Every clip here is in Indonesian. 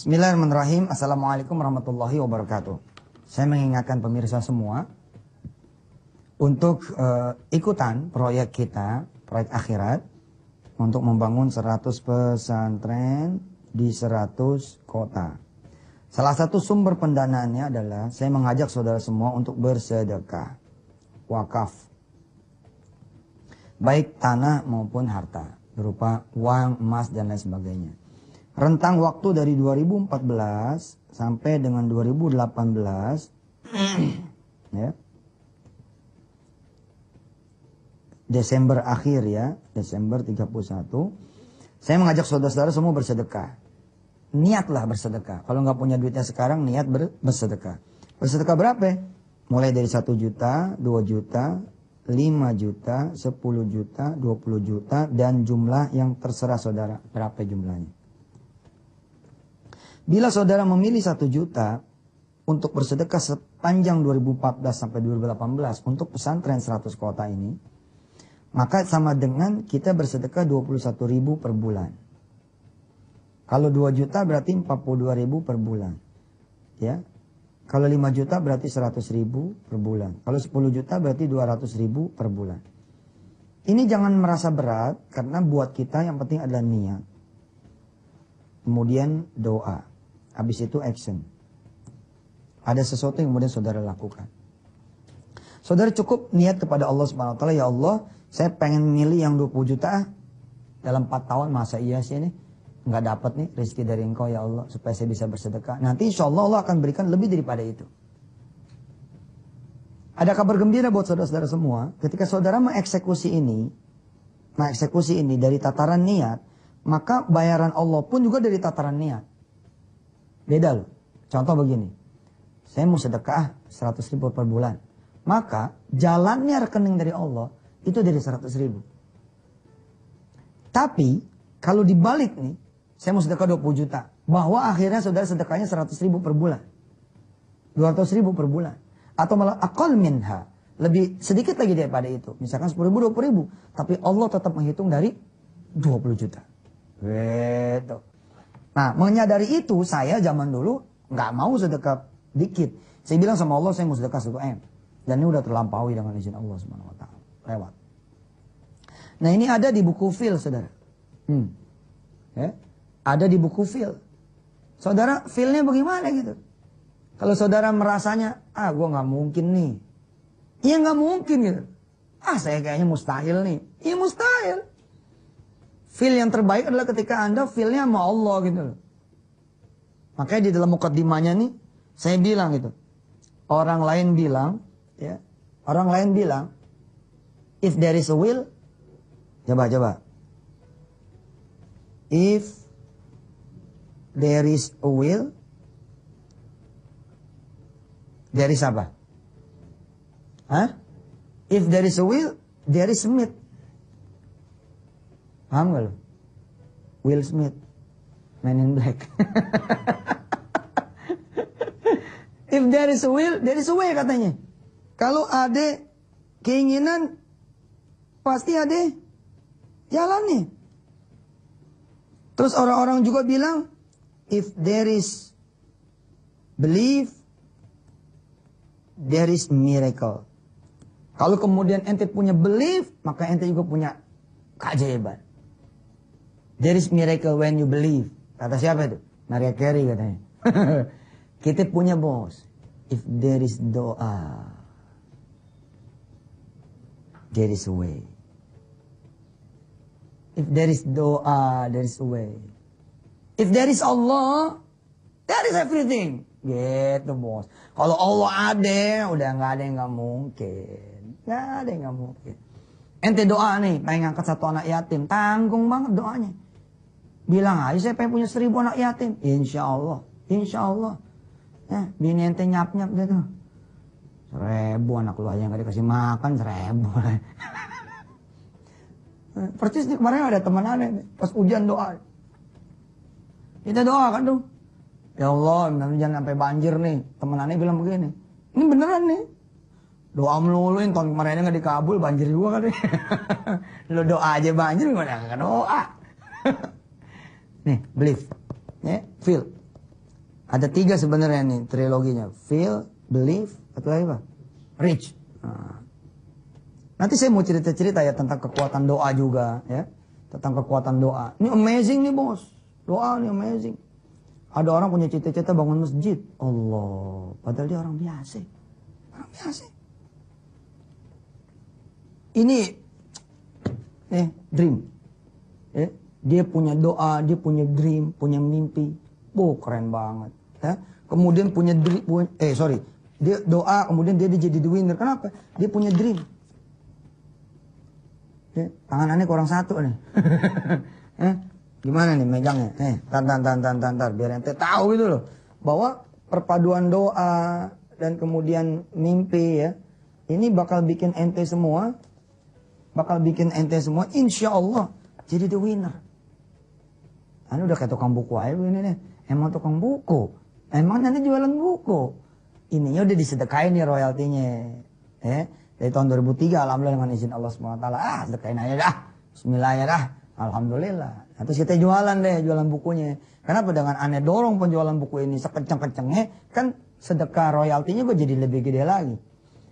Bismillahirrahmanirrahim. Assalamualaikum warahmatullahi wabarakatuh. Saya mengingatkan pemirsa semua untuk ikutan proyek kita, proyek akhirat, untuk membangun 100 pesantren di 100 kota. Salah satu sumber pendanaannya adalah saya mengajak saudara semua untuk bersedekah, wakaf, baik tanah maupun harta, berupa uang, emas, dan lain sebagainya. Rentang waktu dari 2014 sampai dengan 2018 ya, Desember akhir ya, Desember 31, saya mengajak saudara-saudara semua bersedekah. Niatlah bersedekah. Kalau nggak punya duitnya sekarang, niat bersedekah. Bersedekah berapa? Mulai dari 1 juta, 2 juta, 5 juta, 10 juta, 20 juta, dan jumlah yang terserah saudara. Berapa jumlahnya? Bila saudara memilih 1 juta untuk bersedekah sepanjang 2014 sampai 2018 untuk pesantren 100 kota ini, maka sama dengan kita bersedekah 21.000 per bulan. Kalau 2 juta berarti 42.000 per bulan. Ya. Kalau 5 juta berarti 100.000 per bulan. Kalau 10 juta berarti 200.000 per bulan. Ini jangan merasa berat karena buat kita yang penting adalah niat. Kemudian doa. Habis itu action. Ada sesuatu yang kemudian saudara lakukan. Saudara cukup niat kepada Allah Subhanahu wa taala, ya Allah, saya pengen milih yang 20 juta dalam 4 tahun, masa iya sih ini nggak dapat nih rezeki dari Engkau ya Allah supaya saya bisa bersedekah. Nanti insya Allah Allah akan berikan lebih daripada itu. Ada kabar gembira buat saudara-saudara semua, ketika saudara mengeksekusi ini dari tataran niat, maka bayaran Allah pun juga dari tataran niat. Beda loh. Contoh begini. Saya mau sedekah 100.000 per bulan. Maka jalannya rekening dari Allah itu dari 100.000. Tapi kalau dibalik nih, saya mau sedekah 20 juta. Bahwa akhirnya saudara sedekahnya 100.000 per bulan. 200.000 per bulan. Atau malah aqal minha. Lebih sedikit lagi daripada itu. Misalkan 10.000, 20.000. Tapi Allah tetap menghitung dari 20 juta. Gitu. Nah, menyadari itu, saya zaman dulu nggak mau sedekah dikit. Saya bilang sama Allah, saya mau sedekah 1 M. Dan ini udah terlampaui dengan izin Allah Subhanahu wa taala. Lewat. Nah, ini ada di buku fil, saudara. Ya? Ada di buku fil. Saudara, filnya bagaimana gitu? Kalau saudara merasanya, gue nggak mungkin nih. Iya nggak mungkin gitu. Saya kayaknya mustahil nih. Iya mustahil. Feel yang terbaik adalah ketika Anda feel-nya sama Allah gitu loh. Makanya di dalam mukaddimahnya nih, saya bilang gitu. Orang lain bilang, ya, if there is a will, coba. If there is a will, there is apa? If there is a will, there is Smith. Paham gak lo? Will Smith, Man in Black. If there is a will, there is a way katanya. Kalau ada keinginan, pasti ada jalannya. Terus orang-orang juga bilang, if there is belief, there is miracle. Kalau kemudian ente punya belief, maka ente juga punya keajaiban. There is miracle when you believe. Kata siapa itu? Mariah Carey katanya. Kita punya bos. If there is doa, there is a way. If there is doa, there is a way. If there is Allah, there is everything. Gitu bos. Kalau Allah ada, udah nggak ada yang nggak mungkin. Nggak ada yang nggak mungkin. Ente doa nih, pengen ngangkat 1 anak yatim, tanggung banget doanya. Bilang aja saya pengen punya 1.000 anak yatim. Insya Allah. Bini ente nyap-nyap gitu. 1.000 anak lu aja yang gak dikasih makan 1.000. Percis nih kemarin ada teman aneh nih, pas hujan doa. Kita doakan dong. Ya Allah, jangan sampai banjir nih. Teman aneh bilang begini. Ini beneran nih. Doa meluluin tahun kemarinnya gak dikabul, banjir juga kan. Lu doa aja banjir gimana? Gak doa. Nih, believe. Ya, feel. Ada 3 sebenarnya nih triloginya. Feel, believe, atau apa? Reach. Nah. Nanti saya mau cerita-cerita ya tentang kekuatan doa juga ya. Tentang kekuatan doa. Ini amazing nih bos. Doa nih amazing. Ada orang punya cita-cita bangun masjid. Allah. Padahal dia orang biasa. Orang biasa. Ini dream. Dia punya doa, dia punya dream, punya mimpi. Keren banget. Ya. Kemudian punya dream, dia doa, kemudian dia jadi the winner. Kenapa? Dia punya dream. Tangan aneh kurang 1 nih. Gimana nih megangnya? Tar, biar ente tahu gitu loh. Bahwa perpaduan doa dan kemudian mimpi ya. Ini bakal bikin ente semua. Insya Allah jadi the winner. Ane udah kayak tukang buku aja ini nih. Emang tukang buku. Emang nanti jualan buku. Ininya udah disedekain nih royaltinya. Dari tahun 2003 alhamdulillah dengan izin Allah SWT. Sedekain aja dah. Bismillah ya dah. Alhamdulillah. Nah, terus kita jualan bukunya. Kenapa dengan aneh dorong penjualan buku ini sekencang-kencangnya. Kan sedekah royaltinya gue jadi lebih gede lagi.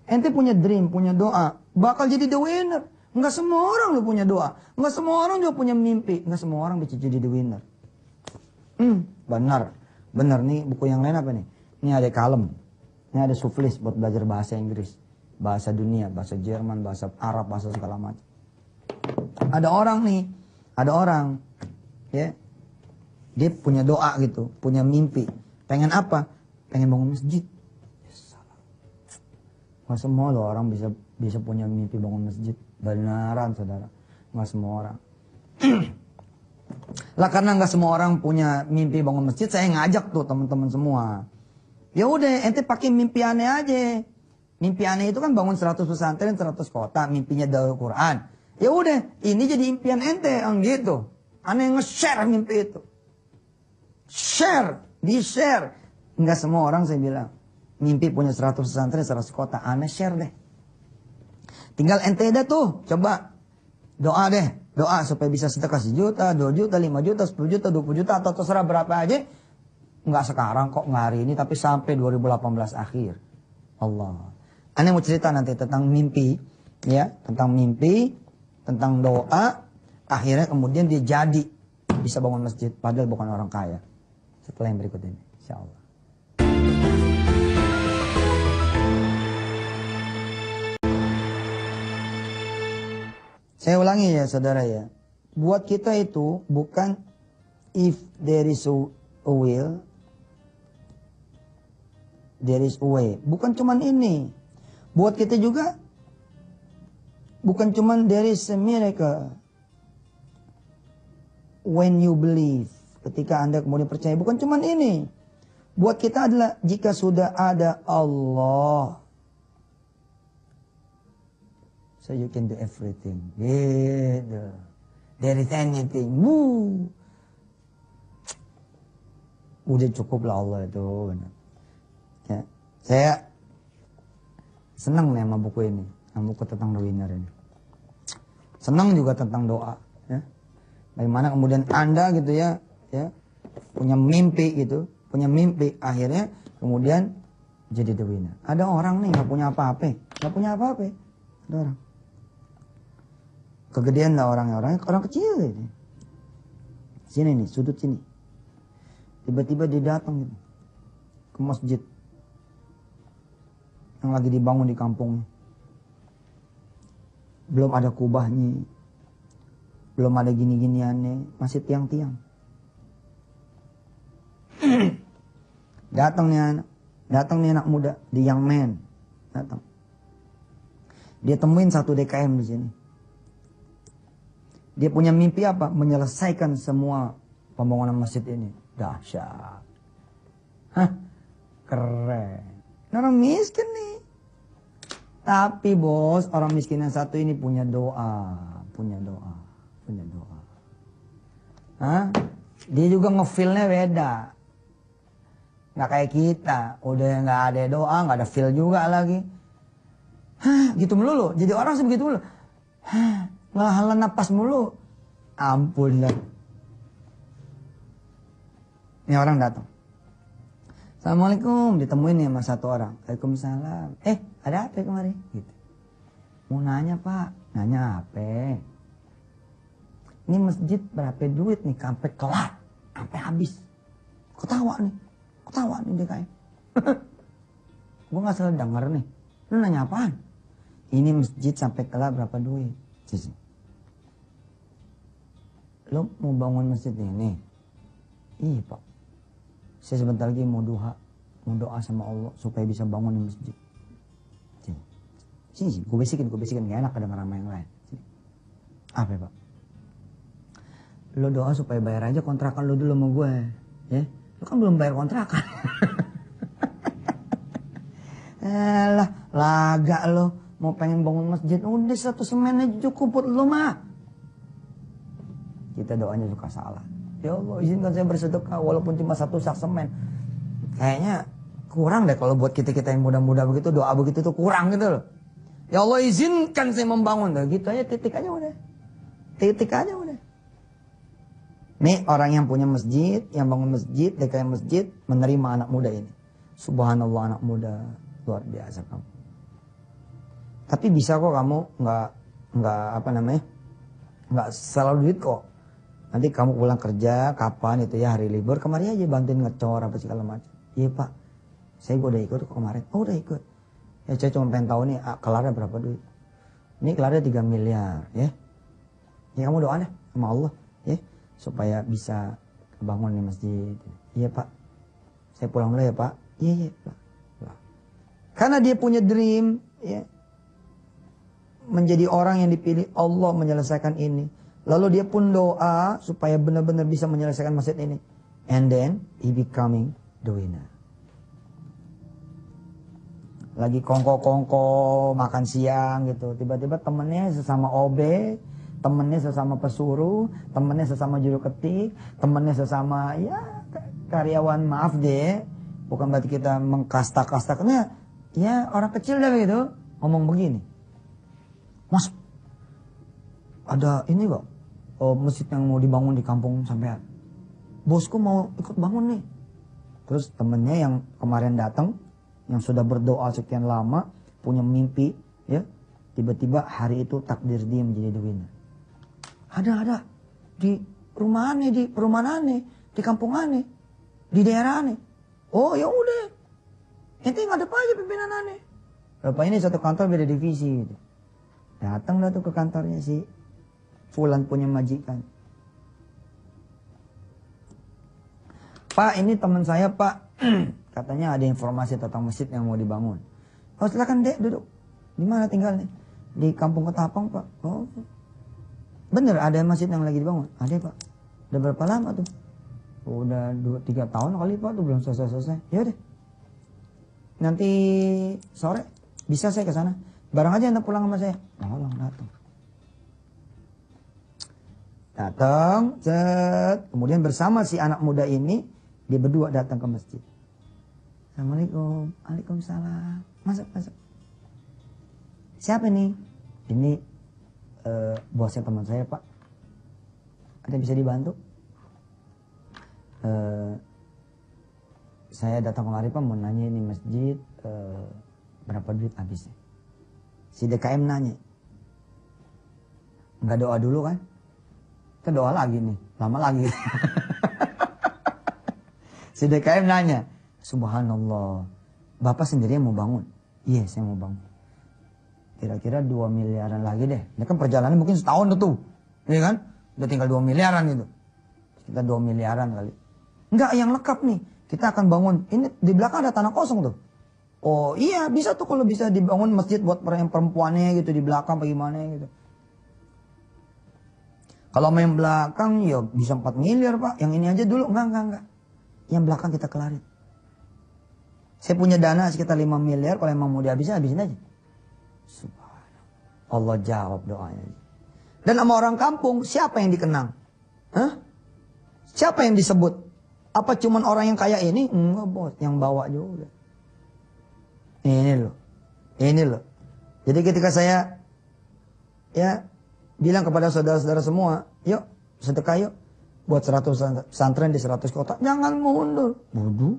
Ente punya dream, punya doa. Bakal jadi the winner. Enggak semua orang lu punya doa. Enggak semua orang juga punya mimpi. Enggak semua orang bisa jadi the winner. Benar nih buku yang lain apa nih? Ini ada kalem. Ini ada suflis buat belajar bahasa Inggris. Bahasa dunia, bahasa Jerman, bahasa Arab, bahasa segala macam. Ada orang ya. Dia punya doa gitu, punya mimpi. Pengen apa? Pengen bangun masjid. Nggak semua loh orang bisa punya mimpi bangun masjid. Beneran saudara. Nggak semua orang. Lah karena nggak semua orang punya mimpi bangun masjid, saya ngajak tuh teman-teman semua. Ya udah, ente pakai mimpi aneh aja. Mimpi aneh itu kan bangun 100 pesantren, 100 kota, mimpinya Darul Quran. Ya udah, ini jadi impian ente, gitu. Aneh nge-share mimpi itu. Di-share. Enggak semua orang saya bilang. Mimpi punya 100 pesantren, 100 kota, aneh share deh. Tinggal ente dah tuh, coba doa deh. Doa supaya bisa sedekah 1 juta, 2 juta, 5 juta, 10 juta, 20 juta, atau terserah berapa aja. Enggak sekarang kok, enggak hari ini, tapi sampai 2018 akhir. Allah. Aneh mau cerita nanti tentang mimpi, ya, tentang mimpi, tentang doa, akhirnya kemudian dia jadi bisa bangun masjid, padahal bukan orang kaya. Setelah yang berikut ini, insya Allah. Saya ulangi ya saudara ya, buat kita itu bukan if there is a will, there is a way. Bukan cuman ini. Buat kita juga bukan cuman there is a miracle when you believe. Ketika Anda kemudian percaya, bukan cuman ini. Buat kita adalah jika sudah ada Allah, so you can do everything. Gitu. There is anything. Udah cukup lah Allah itu. Ya. Saya senang nih sama buku ini, sama buku tentang The Winner ini. Senang juga tentang doa, ya. Bagaimana kemudian Anda gitu ya, punya mimpi gitu, akhirnya kemudian jadi The Winner. Ada orang nih nggak punya apa-apa, ada orang. Kegedean lah orangnya orang kecil ini. Sini nih, sudut sini. Tiba-tiba dia datang gitu ke masjid yang lagi dibangun di kampungnya. Belum ada kubahnya, belum ada gini-giniannya, masih tiang-tiang. Datang nih anak muda, the young man, datang. Dia temuin 1 DKM di sini. Dia punya mimpi apa? Menyelesaikan semua pembangunan masjid ini. Dahsyat. Keren. Orang miskin nih. Tapi bos, orang miskin yang satu ini punya doa. Dia juga ngefeel-nya beda. Nggak kayak kita. Udah nggak ada doa, nggak ada feel juga lagi. Gitu melulu. Jadi orang sebegitu melulu. Ngelahalan napas mulu. Ampun lah. Ini orang datang. Assalamualaikum, ditemuin nih sama satu orang. Waalaikumsalam. Ada apa kemarin? Gitu. Mau nanya pak, nanya apa? Ini masjid berapa duit nih, sampai kelar, sampai habis. Ketawa nih dia kayak. Gue nggak salah denger nih. Lu nanya apaan? Ini masjid sampai kelar berapa duit? Sisi. Lo mau bangun masjid ini? Iya pak. Saya sebentar lagi mau doa sama Allah supaya bisa bangun masjid. Sini, gue bisikin, gak enak ada sama yang lain. Sini. Apa ya, Pak? Lo doa supaya bayar aja kontrakan lo dulu sama gue, ya? Lo kan belum bayar kontrakan. Laga lo mau pengen bangun masjid, udah 1 semen aja cukup buat lo mah. Kita doanya suka salah. Ya Allah, izinkan saya bersedekah walaupun cuma 1 sak semen. Kayaknya kurang deh kalau buat kita yang muda-muda begitu, doa begitu tuh kurang gitu loh. Ya Allah izinkan saya membangun. Nah, gitu aja, titik aja udah. Nih orang yang punya masjid, yang bangun masjid, DKM masjid, menerima anak muda ini. Subhanallah, anak muda luar biasa kamu. Tapi bisa kok kamu nggak selalu duit kok. Nanti kamu pulang kerja kapan itu ya, hari libur, kemarin aja bantuin ngecor apa segala macam. Iya pak, saya udah ikut kemarin. Oh udah ikut. Ya saya cuma pengen tahu nih kelarnya berapa duit. Ini kelarnya 3 miliar ya. Ya kamu doa deh sama Allah ya supaya bisa bangun nih masjid. Iya pak. Saya pulang dulu ya pak. Iya pak. Karena dia punya dream ya. Menjadi orang yang dipilih Allah menyelesaikan ini. Lalu dia pun doa supaya benar-benar bisa menyelesaikan masjid ini. And then he becoming the winner. Lagi kongko makan siang gitu, tiba-tiba temennya sesama OB, temennya sesama pesuruh, temennya sesama juru ketik, temennya sesama ya karyawan, maaf deh, bukan berarti kita mengkasta-kastakannya, ya orang kecil dah gitu ngomong begini, Mas ada ini kok masjid yang mau dibangun di kampung sampean, bosku mau ikut bangun nih. Terus temennya yang kemarin datang, yang sudah berdoa sekian lama, punya mimpi, ya, tiba-tiba hari itu takdir dia menjadi the winner. Ada di rumah aneh, di perumahan aneh, di kampung aneh, di daerah aneh. Oh ya udah, ente ngadep aja pimpinan aneh. Bapak ini satu kantor beda divisi, gitu. Datang lah tuh ke kantornya si Fulan punya majikan. Pak, ini teman saya pak. Katanya ada informasi tentang masjid yang mau dibangun. Oh silakan dek duduk. Di mana tinggalnya? Di kampung Ketapang pak. Oh bener ada masjid yang lagi dibangun? Ada pak. Udah berapa lama tuh? Udah 2-3 tahun kali pak tuh belum selesai. Ya udah. Nanti sore bisa saya ke sana. Barang aja anda pulang sama saya. Tolong datang. Kemudian bersama si anak muda ini dia berdua datang ke masjid. Assalamualaikum. Waalaikumsalam. Masuk. Siapa nih? Ini bosnya teman saya pak. Ada bisa dibantu? Saya datang kemari pak mau nanya ini masjid berapa duit habisnya. Si DKM nanya. Nggak doa dulu kan? Kita doa lagi nih. Lama lagi. Si DKM nanya. Subhanallah. Bapak sendiri yang mau bangun? Iya saya mau bangun. Kira-kira 2 miliaran lagi deh. Ini kan perjalanan mungkin setahun tuh. Iya kan? Udah tinggal 2 miliaran itu. Kita 2 miliaran kali. Enggak yang lengkap nih. Kita akan bangun. Ini di belakang ada tanah kosong tuh. Oh iya bisa tuh kalau bisa dibangun masjid buat yang perempuannya gitu. Di belakang bagaimana gitu. Kalau main belakang ya bisa 4 miliar pak. Yang ini aja dulu. Enggak. Yang belakang kita kelarin. Saya punya dana sekitar 5 miliar. Kalau emang mau dihabisin aja. Subhanallah. Allah jawab doanya. Dan sama orang kampung siapa yang dikenang? Hah? Siapa yang disebut? Apa cuman orang yang kaya ini? Enggak bos. Yang bawa juga. Ini loh. Jadi ketika saya ya bilang kepada saudara-saudara semua, yuk sedekah yuk. Buat 100 pesantren di 100 kota. Jangan mundur. Bodoh.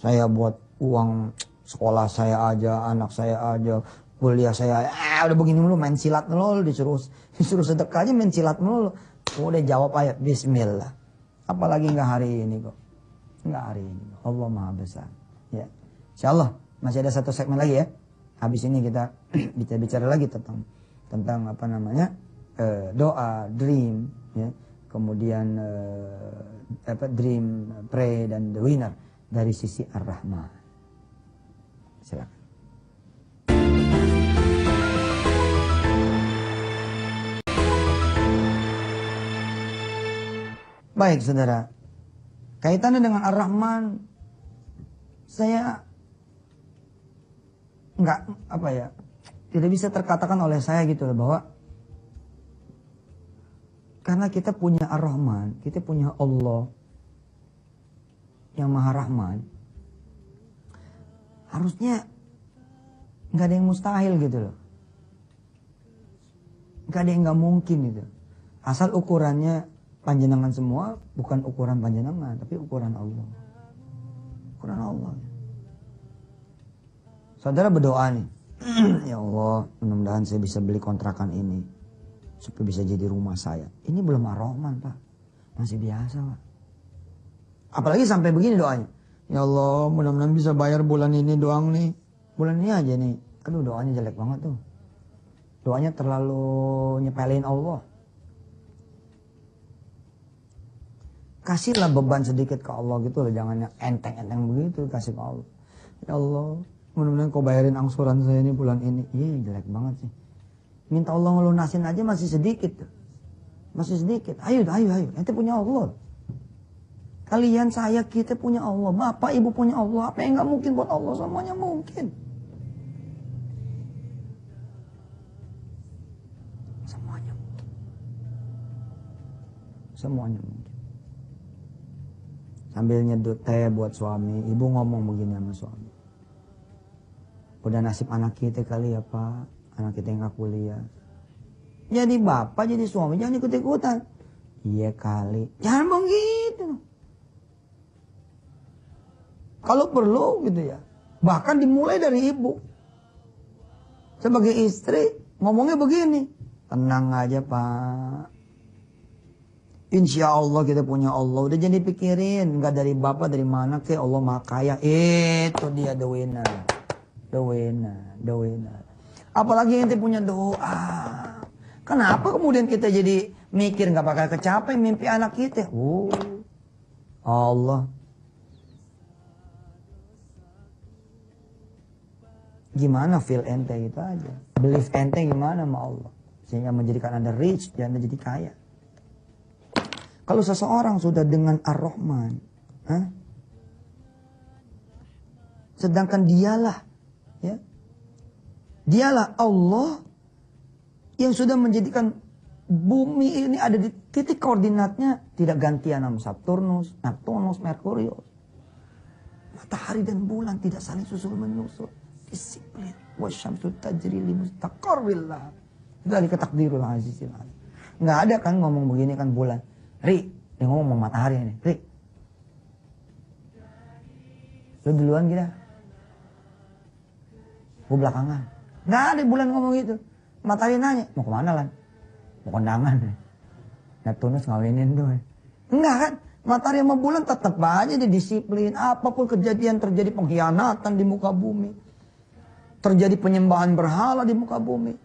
Saya buat uang sekolah saya aja, anak saya aja, kuliah saya, udah begini mulu, main silat mulu, disuruh sedekah aja main silat mulu. Udah jawab ayat Bismillah. Apalagi nggak hari ini kok, nggak hari ini. Allah Maha Besar. Ya, Insyaallah masih ada satu segmen lagi ya. Habis ini kita bicara lagi tentang apa namanya doa, dream, ya. Kemudian dream, pray dan the winner dari sisi Ar-Rahman. Silakan. Baik saudara, kaitannya dengan Ar-Rahman, saya tidak bisa terkatakan oleh saya gitu loh, bahwa karena kita punya Ar-Rahman, kita punya Allah yang Maha Rahman, harusnya nggak ada yang mustahil gitu loh, nggak ada yang nggak mungkin gitu, asal ukurannya panjenengan semua bukan ukuran panjenengan, tapi ukuran Allah. Ukuran Allah. Saudara berdoa nih, ya Allah, mudah-mudahan saya bisa beli kontrakan ini supaya bisa jadi rumah saya. Ini belum Ar-Rahman, Pak. Masih biasa, Pak. Apalagi sampai begini doanya. Ya Allah, mudah-mudahan bisa bayar bulan ini doang nih. Bulan ini aja nih. Aduh, doanya jelek banget tuh. Doanya terlalu nyepelin Allah. Kasihlah beban sedikit ke Allah gitu loh, jangan yang enteng-enteng begitu, kasih ke Allah. Ya Allah, mudah-mudahan kau bayarin angsuran saya ini bulan ini. Iya, jelek banget sih. Minta Allah ngelunasin aja masih sedikit. Masih sedikit. Ayo. Nanti punya Allah. Kalian, saya, kita punya Allah. Bapak, ibu punya Allah. Apa yang gak mungkin buat Allah? Semuanya mungkin. Semuanya mungkin. Semuanya mungkin. Sambil nyedut teh buat suami, ibu ngomong begini sama suami. Udah nasib anak kita kali ya Pak, anak kita yang gak kuliah. Jadi bapak, jadi suami, jangan ikut-ikutan. Iya kali, jangan begitu. Kalau perlu gitu ya, bahkan dimulai dari ibu. Sebagai istri, ngomongnya begini. Tenang aja Pak. Insya Allah kita punya Allah. Udah jadi pikirin. Nggak dari bapak, dari mana ke Allah Maha Kaya. Itu dia the winner. The winner. Apalagi ente punya doa. Kenapa kemudian kita jadi mikir nggak bakal kecapai mimpi anak kita? Allah. Gimana feel ente itu aja. Belief ente gimana sama Allah. Sehingga menjadikan anda rich dan anda jadi kaya. Kalau seseorang sudah dengan Ar-Rahman, sedangkan dialah Allah yang sudah menjadikan bumi ini ada di titik koordinatnya, tidak gantian sama Saturnus, Neptunus, Merkurius. Matahari dan bulan tidak saling susul menyusul. Disiplin. Wasyamsu tajri li mustaqarril laha. Dzalika taqdirul azizil alim. Enggak ada kan ngomong begini kan bulan. Ri, dia ngomong sama matahari ini. Ri, lu duluan kita. Gue belakangan. Nggak ada bulan ngomong gitu. Matahari nanya, mau kemana Lan? Mau kondangan. Neptunus ngawinin tuh. Enggak kan? Matahari sama bulan tetap aja disiplin. Apapun kejadian terjadi pengkhianatan di muka bumi. Terjadi penyembahan berhala di muka bumi.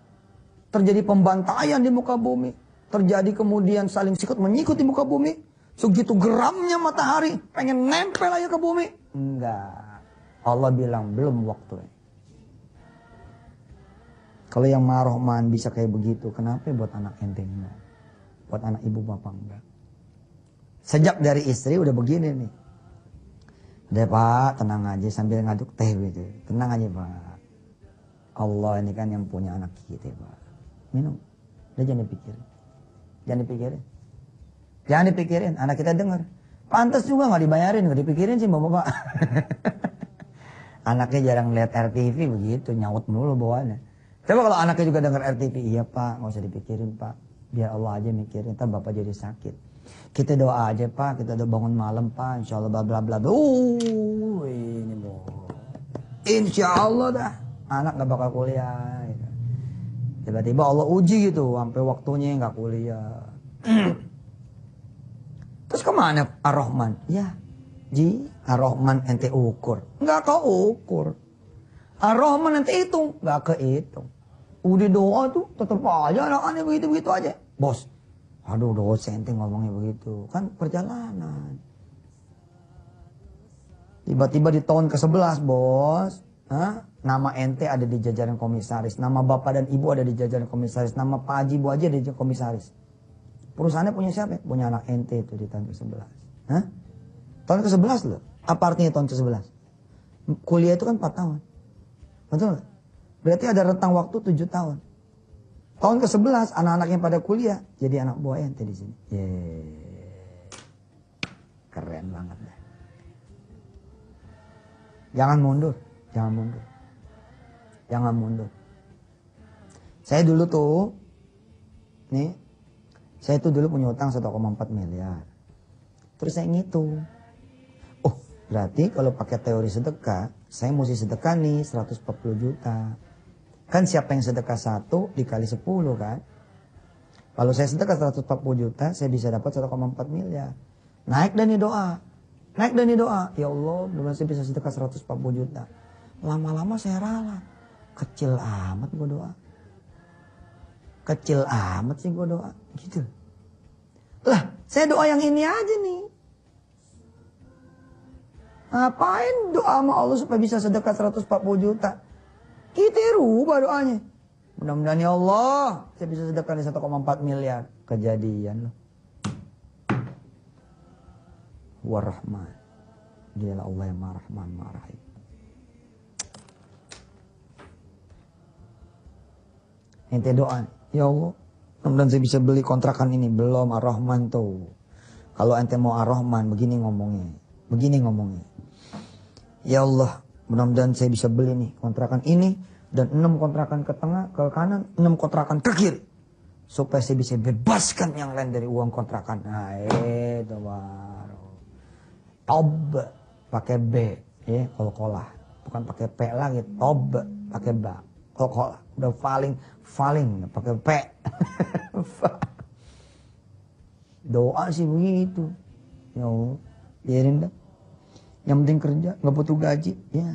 Terjadi pembantaian di muka bumi. Terjadi kemudian saling sikut menyikut di muka bumi. Segitu geramnya matahari. Pengen nempel aja ke bumi. Enggak. Allah bilang belum waktunya. Kalau yang Maha Rahman bisa kayak begitu. Kenapa buat anak ente enggak? Buat anak ibu bapak enggak? Sejak dari istri udah begini nih. Udah Pak, tenang aja sambil ngaduk teh gitu. Tenang aja Pak. Allah ini kan yang punya anak kita Pak. Minum. Udah jangan dipikirin. Jangan dipikirin, anak kita dengar. Pantas juga gak dibayarin, gak dipikirin sih bapak-bapak. Anaknya jarang lihat RTV begitu, nyaut mulu bawaannya. Coba kalau anaknya juga dengar RTV, iya Pak, gak usah dipikirin Pak. Biar Allah aja mikirin, ntar bapak jadi sakit. Kita doa aja Pak, kita udah bangun malam Pak, insya Allah bla bla bla. Ini insya Allah dah anak gak bakal kuliah. Gitu. Tiba-tiba Allah uji gitu, sampai waktunya gak kuliah. Terus kemana Ar-Rahman? Ya, Ar-Rahman ente ukur. Gak kau ukur. Ar-Rahman ente hitung. Gak kehitung. Udah doa tuh tetep aja anak-anaknya begitu-begitu aja. Bos, aduh dosen ente ngomongnya begitu. Kan perjalanan. Tiba-tiba di tahun ke-11 bos. Nama ente ada di jajaran komisaris. Nama bapak dan ibu ada di jajaran komisaris. Nama Pak Haji Bu Haji ada di komisaris. Perusahaannya punya siapa? Punya anak ente itu di tahun ke-11. Tahun ke-11 loh. Apa artinya tahun ke-11? Kuliah itu kan 4 tahun. Betul gak? Berarti ada rentang waktu 7 tahun. Tahun ke-11 anak-anak yang pada kuliah jadi anak buah ente di sini. Keren banget deh. Jangan mundur, jangan mundur. Jangan mundur. Saya dulu tuh saya tuh dulu punya utang 1,4 miliar. Terus saya ngitung. Oh, berarti kalau pakai teori sedekah, saya mesti sedekah nih 140 juta. Kan siapa yang sedekah 1 dikali 10 kan? Kalau saya sedekah 140 juta, saya bisa dapat 1,4 miliar. Naik dan nih doa. Naik dan nih doa. Ya Allah, benar saya bisa sedekah 140 juta. Lama-lama saya ralat. Kecil amat gue doa. Kecil amat sih gue doa. Gitu. Lah, saya doa yang ini aja nih. Ngapain doa sama Allah supaya bisa sedekah 140 juta? Kita rubah doanya. Mudah-mudahan ya Allah, saya bisa sedekah di 1,4 miliar. Kejadian loh. War-Rahman. Dialah Allah yang Maha Rahman, Maha Rahim. Ente doa, ya Allah, mudah-mudahan saya bisa beli kontrakan ini. Belum Ar-Rahman tuh. Kalau ente mau Ar-Rahman, begini ngomongnya. Begini ngomongnya. Ya Allah, mudah-mudahan saya bisa beli nih kontrakan ini. Dan 6 kontrakan ke tengah, ke kanan, 6 kontrakan ke kiri. Supaya saya bisa bebaskan yang lain dari uang kontrakan. Nah itu baru. Tob, pakai B. Ya, kol-kolah. Bukan pakai P lagi. Tob, pakai B. Kol-kolah. Udah faling, pakai P. Doa sih begitu. Ya Allah, biarin dah. Yang penting kerja, nggak butuh gaji. Ya,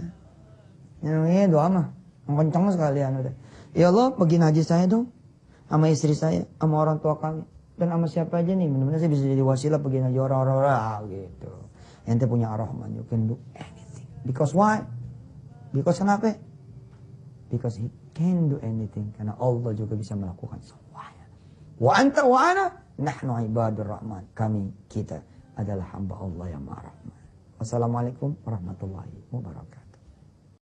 namanya doa mah. Kencang sekalian udah. Ya Allah, bagiin haji saya dong. Sama istri saya, sama orang tua kami. Dan sama siapa aja nih. Benar-benar saya bisa jadi wasilah bagiin haji orang-orang gitu. Ente punya Ar-Rahman, you can do anything. Because why? Because kenapa? Because he can do anything. Karena Allah juga bisa melakukan semuanya. Wa anta wa ana, nahnu ibadur Rahman. Kami, kita adalah hamba Allah yang Maha Rahman. Wassalamualaikum warahmatullahi wabarakatuh.